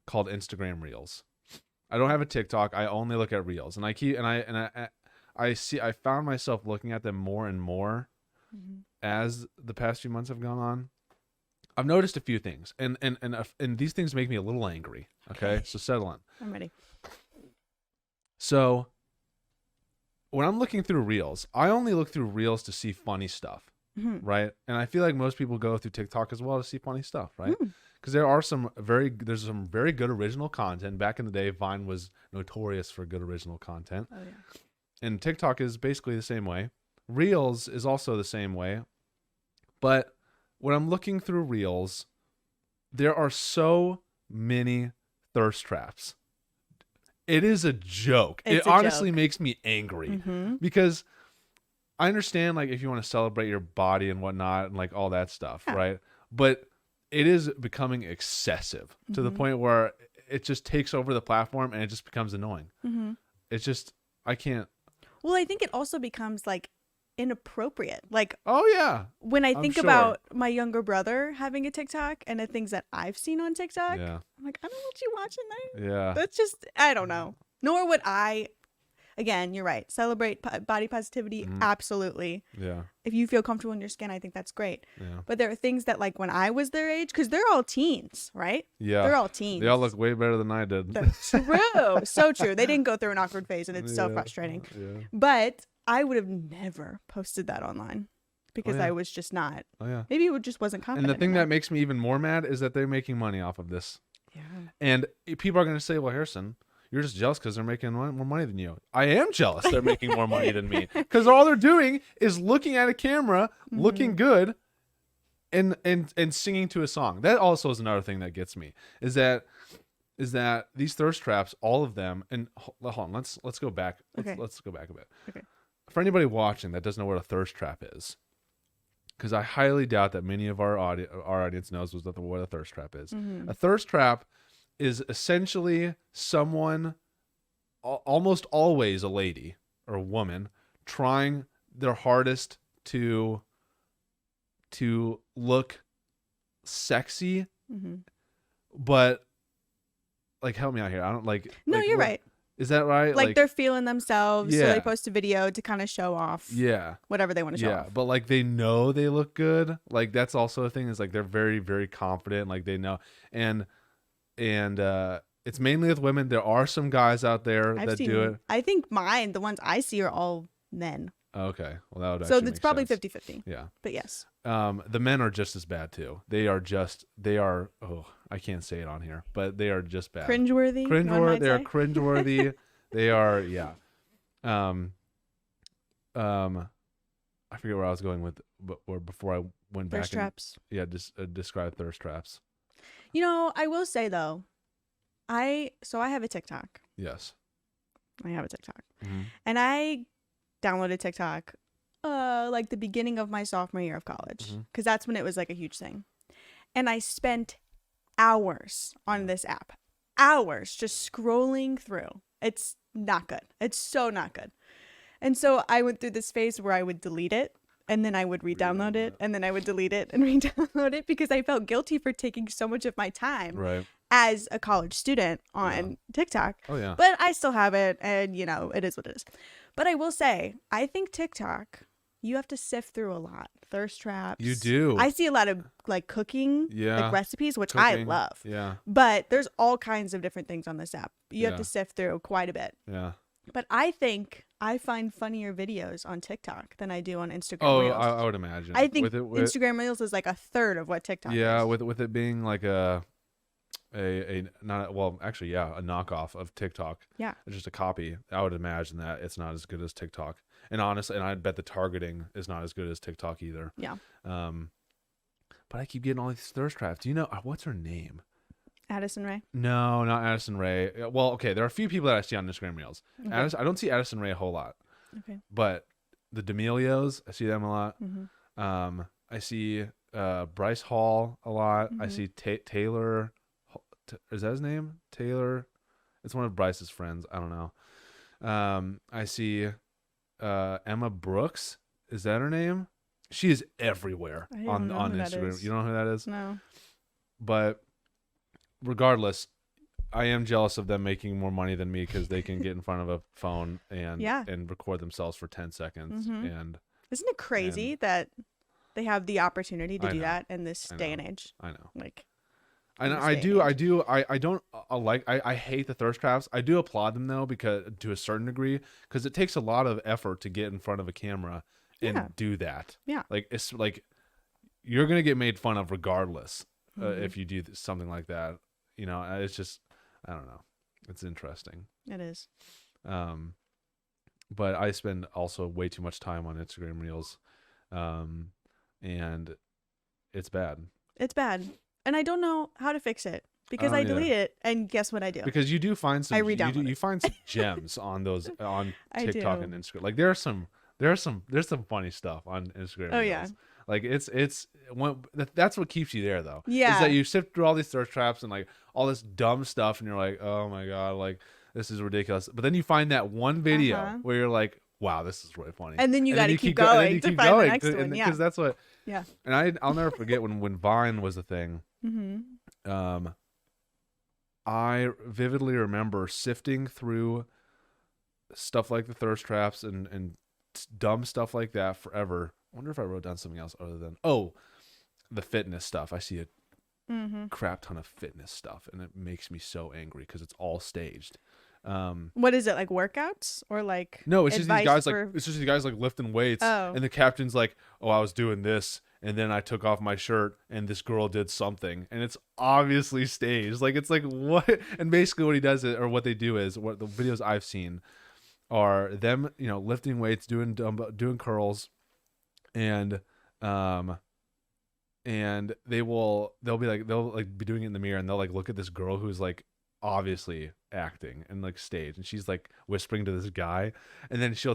called Instagram Reels. I don't have a TikTok. I only look at Reels, and I found myself looking at them more and more as the past few months have gone on. I've noticed a few things, and these things make me a little angry. Okay, so settle in. I'm ready. So when I'm looking through Reels, I only look through Reels to see funny stuff, right? And I feel like most people go through TikTok as well to see funny stuff, right? Because there's some very good original content. Back in the day, Vine was notorious for good original content. Oh yeah. And TikTok is basically the same way. Reels is also the same way. But when I'm looking through Reels, there are so many thirst traps. It is a joke. It honestly makes me angry because I understand, like, if you want to celebrate your body and whatnot and like all that stuff, right? But it is becoming excessive to the point where it just takes over the platform and it just becomes annoying. It's just, I can't. Well, I think it also becomes like inappropriate. Like, oh yeah, when I think about my younger brother having a TikTok and the things that I've seen on TikTok, I'm like, I don't want you watching that. Yeah, that's just, I don't know. Nor would I. Again, you're right. Celebrate body positivity, absolutely. Yeah. If you feel comfortable in your skin, I think that's great. Yeah. But there are things that, like, when I was their age, because they're all teens, right? Yeah. They're all teens. They all look way better than I did. That's true. So true. They didn't go through an awkward phase, and it's so frustrating. Yeah. But I would have never posted that online because I was just not. Oh yeah. Maybe it just wasn't confident. And the thing that makes me even more mad is that they're making money off of this. Yeah. And people are going to say, well, Harrison, you're just jealous because they're making more money than you. I am jealous they're making more money than me because all they're doing is looking at a camera, looking good, and singing to a song. That also is another thing that gets me is that these thirst traps, all of them. And hold on, let's go back. Let's go back a bit. Okay. For anybody watching that doesn't know what a thirst trap is, because I highly doubt that many of our audience knows what a thirst trap is. A thirst trap is essentially someone, almost always a lady or a woman, trying their hardest to look sexy, but like, help me out here. I don't like. No, like, you're right. Is that right? Like they're feeling themselves, so Yeah. they post a video to kind of show off. Yeah. Whatever they want to show off. But like they know they look good. Like that's also a thing. Is like they're very, very confident. Like they know, and it's mainly with women. There are some guys out there that do it. I think the ones I see are all men. Okay. Well, that would so actually it's make probably sense. 50-50. Yeah. But yes. The men are just as bad too. They are, oh, I can't say it on here, but they are just bad. Cringeworthy. They are cringeworthy. They are, yeah. I forget where I was going with, or before I went back. Thirst traps. Yeah, just describe thirst traps. You know, I will say though, I have a TikTok. Yes. I have a TikTok, and I downloaded TikTok, like the beginning of my sophomore year of college, because that's when it was like a huge thing, and I spent hours on this app, hours just scrolling through. It's not good. It's so not good. And so I went through this phase where I would delete it, and then I would re-download it, and then I would delete it and re-download it because I felt guilty for taking so much of my time as a college student on TikTok. Oh, yeah. But I still have it, and, you know, it is what it is. But I will say, I think TikTok, you have to sift through a lot. Thirst traps. You do. I see a lot of, like, cooking, like recipes, which I love. Yeah. But there's all kinds of different things on this app. You have to sift through quite a bit. Yeah. But I think I find funnier videos on TikTok than I do on Instagram Reels. I would imagine. I think Instagram Reels is like a third of what TikTok is. Yeah, with it being like a knockoff of TikTok. Yeah. It's just a copy. I would imagine that it's not as good as TikTok. And honestly, and I'd bet the targeting is not as good as TikTok either. Yeah. But I keep getting all these thirst traps. Do you know what's her name? Addison Rae? No, not Addison Rae. Well, okay, there are a few people that I see on Instagram Reels. Okay. I don't see Addison Rae a whole lot. Okay. But the D'Amelios, I see them a lot. I see Bryce Hall a lot. I see Taylor. Is that his name? Taylor. It's one of Bryce's friends. I don't know. I see Emma Brooks. Is that her name? She is everywhere on Instagram. You don't know who that is? No. But regardless, I am jealous of them making more money than me because they can get in front of a phone Yeah. and record themselves for 10 seconds. Mm-hmm. And Isn't it crazy that they have the opportunity to I do know, that in this I day know, and age? I know. Like, And in this I day and do, age. I don't like, I hate the thirst traps. I do applaud them though, because to a certain degree, because it takes a lot of effort to get in front of a camera Yeah. and do that. Yeah. Like, it's like, you're going to get made fun of regardless Mhm. if you do something like that. You know, it's just, I don't know. It's interesting. It is. Um, but I spend also way too much time on Instagram Reels. And it's bad. It's bad. And I don't know how to fix it I because don't I either. delete it. And guess what I do? Because you do find some, I re-download you it. find some gems on those, on I TikTok do. and Instagram. Like there's some funny stuff on Instagram Oh, Reels. yeah. Like that's what keeps you there though. Is Yeah. that you sift through all these thirst traps and like all this dumb stuff and you're like, oh my God, like this is ridiculous. But then you find that one video Uh-huh. where you're like, wow, this is really funny. And then you got to you keep go- and then going you to keep find the going, next one. Yeah. because that's what. Yeah. And I'll never forget when Vine was a thing. Mm-hmm. I vividly remember sifting through stuff like the thirst traps and dumb stuff like that forever. I wonder if I wrote down something else other than the fitness stuff. I see a Mm-hmm. crap ton of fitness stuff, and it makes me so angry because it's all staged. What is it, like workouts or like No, it's just these advice guys for... like it's just these guys like lifting weights, Oh. and the captain's like, "Oh, I was doing this, and then I took off my shirt, and this girl did something, and it's obviously staged. Like it's like what?" And basically, what he does is, or what they do is, what the videos I've seen are them, lifting weights, doing curls, and they'll be doing it in the mirror, and they'll like look at this girl who's like obviously acting and like stage, and she's like whispering to this guy, and then she'll